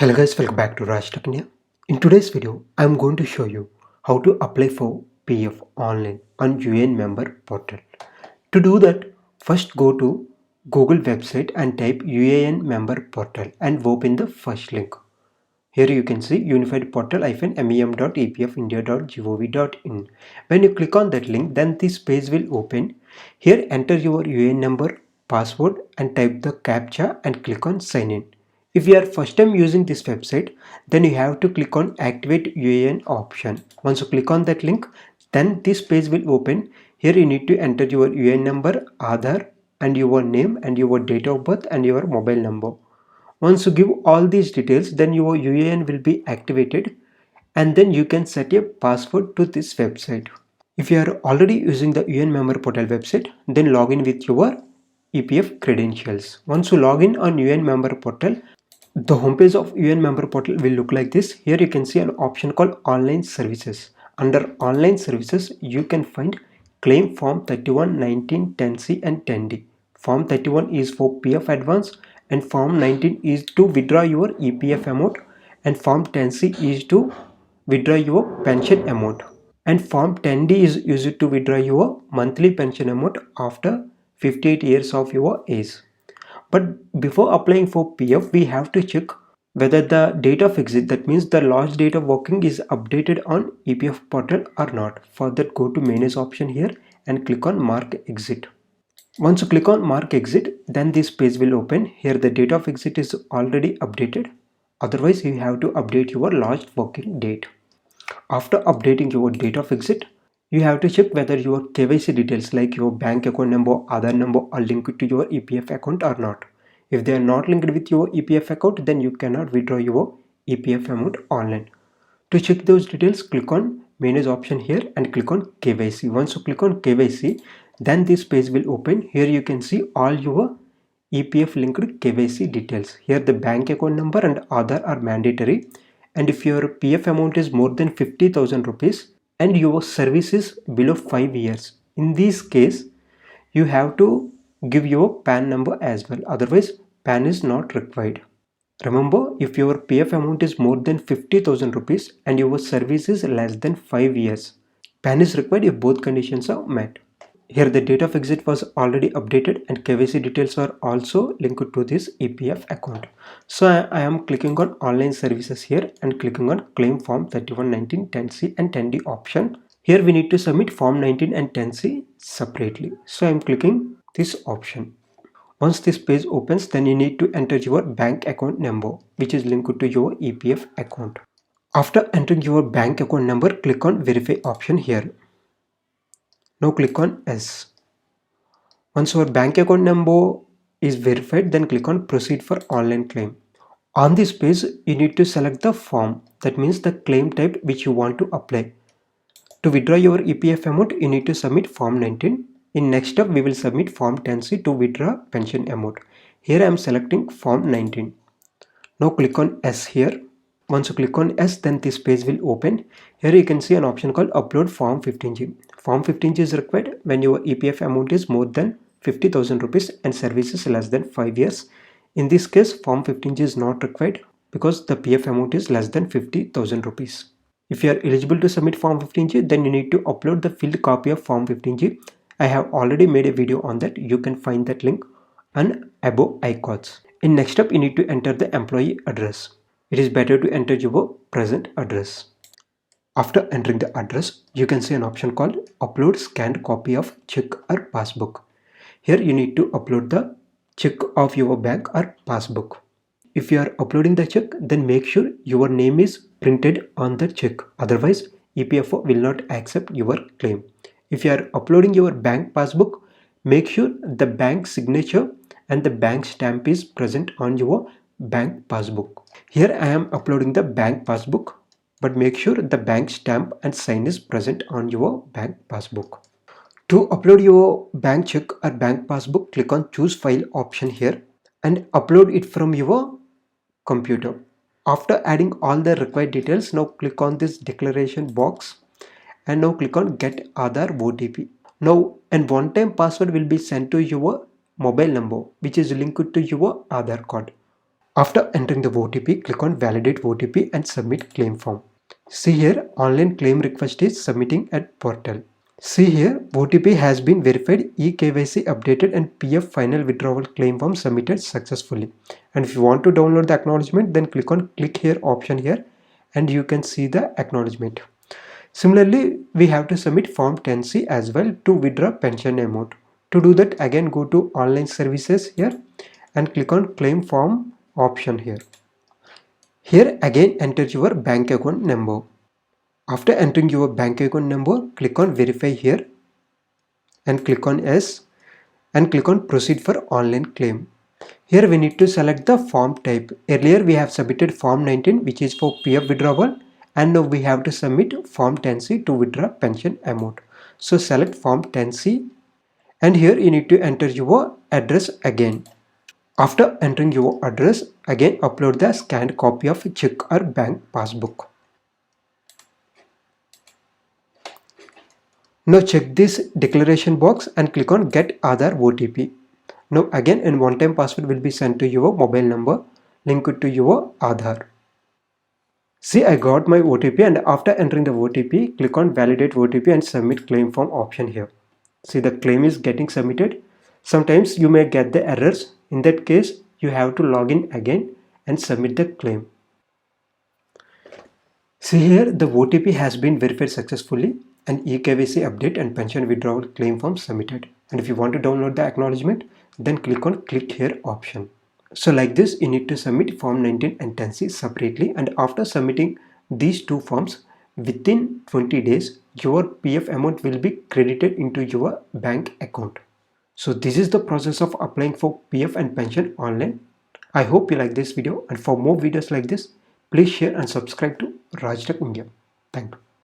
Hello guys, welcome back to Raj Technia. In today's video, I am going to show you how to apply for PF online on UN member portal. To do that, first go to Google website and type UAN member portal and open the first link. Here you can see unified portal-mem.epfindia.gov.in. When you click on that link, then this page will open. Here enter your UN number, password and type the CAPTCHA and click on sign in. If you are first time using this website, then you have to click on activate UAN option. Once you click on that link, then this page will open. Here you need to enter your UAN number, Aadhaar and your name and your date of birth and your mobile number. Once you give all these details, then your UAN will be activated and then you can set a password to this website. If you are already using the UN member portal website, then log in with your EPF credentials. Once you log in on UN member portal, the homepage of UN member portal will look like this. Here you can see an option called online services. Under online services, you can find claim form 31, 19, 10C and 10D. Form 31 is for PF advance and form 19 is to withdraw your EPF amount and form 10C is to withdraw your pension amount and form 10D is used to withdraw your monthly pension amount after 58 years of your age. But before applying for PF, we have to check whether the date of exit, that means the last date of working, is updated on EPF portal or not. For that, go to manage option here and click on mark exit. Once you click on mark exit, then this page will open. Here the date of exit is already updated. Otherwise, you have to update your last working date. After updating your date of exit, you have to check whether your KYC details like your bank account number, Aadhaar number are linked to your EPF account or not. If they are not linked with your EPF account, then you cannot withdraw your EPF amount online. To check those details, click on manage option here and click on KYC. Once you click on KYC, then this page will open. Here you can see all your EPF linked KYC details. Here the bank account number and Aadhaar are mandatory. And if your PF amount is more than 50,000 rupees and your service is below 5 years, in this case, you have to give your PAN number as well. Otherwise, PAN is not required. Remember, if your PF amount is more than 50,000 rupees and your service is less than 5 years, PAN is required if both conditions are met. Here the date of exit was already updated and KYC details are also linked to this EPF account. So I am clicking on online services here and clicking on claim form 31, 19, 10C and 10D option. Here we need to submit form 19 and 10C separately. So I am clicking this option. Once this page opens, then you need to enter your bank account number, which is linked to your EPF account. After entering your bank account number, click on verify option here. Now click on yes. Once your bank account number is verified, then click on proceed for online claim. On this page, you need to select the form, that means the claim type which you want to apply. To withdraw your EPF amount, you need to submit form 19. In next step, we will submit form 10C to withdraw pension amount. Here I am selecting form 19. Now click on S here. Once you click on S, then this page will open. Here you can see an option called upload form 15G. Form 15G is required when your EPF amount is more than 50,000 rupees and service is less than 5 years. In this case, form 15G is not required because the PF amount is less than 50,000 rupees. If you are eligible to submit form 15G, then you need to upload the filled copy of form 15G. I have already made a video on that. You can find that link on above icons. In next step, you need to enter the employee address. It is better to enter your present address. After entering the address, you can see an option called upload scanned copy of check or passbook. Here you need to upload the check of your bank or passbook. If you are uploading the check, then make sure your name is printed on the check. Otherwise, EPFO will not accept your claim. If you are uploading your bank passbook, make sure the bank signature and the bank stamp is present on your bank passbook. Here I am uploading the bank passbook, but make sure the bank stamp and sign is present on your bank passbook. To upload your bank check or bank passbook, click on choose file option here and upload it from your computer. After adding all the required details, now click on this declaration box and now click on get Aadhaar OTP. Now a one-time password will be sent to your mobile number which is linked to your Aadhaar card. After entering the OTP, click on validate OTP and submit claim form. See here, online claim request is submitting at portal. See here, OTP has been verified, eKYC updated and PF final withdrawal claim form submitted successfully. And if you want to download the acknowledgement, then click on click here option here and you can see the acknowledgement. Similarly, we have to submit form 10C as well to withdraw pension amount. To do that, again go to online services here and click on claim form option here. Here again enter your bank account number. After entering your bank account number, click on verify here and click on yes and click on proceed for online claim. Here we need to select the form type. Earlier we have submitted form 19 which is for PF withdrawal and now we have to submit form 10C to withdraw pension amount. So select form 10C and here you need to enter your address again. After entering your address, again upload the scanned copy of check or bank passbook. Now check this declaration box and click on get Aadhaar OTP. Now again a one-time password will be sent to your mobile number linked to your Aadhaar. See, I got my OTP and after entering the OTP, click on validate OTP and submit claim form option here. See, the claim is getting submitted. Sometimes you may get the errors. In that case, you have to log in again and submit the claim. See here, the OTP has been verified successfully and eKYC update and pension withdrawal claim form submitted. And if you want to download the acknowledgement, then click on click here option. So like this, you need to submit form 19 and 10C separately, and after submitting these two forms within 20 days, your PF amount will be credited into your bank account. So this is the process of applying for PF and pension online. I hope you like this video, and for more videos like this, please share and subscribe to Raj Tech India. Thank you.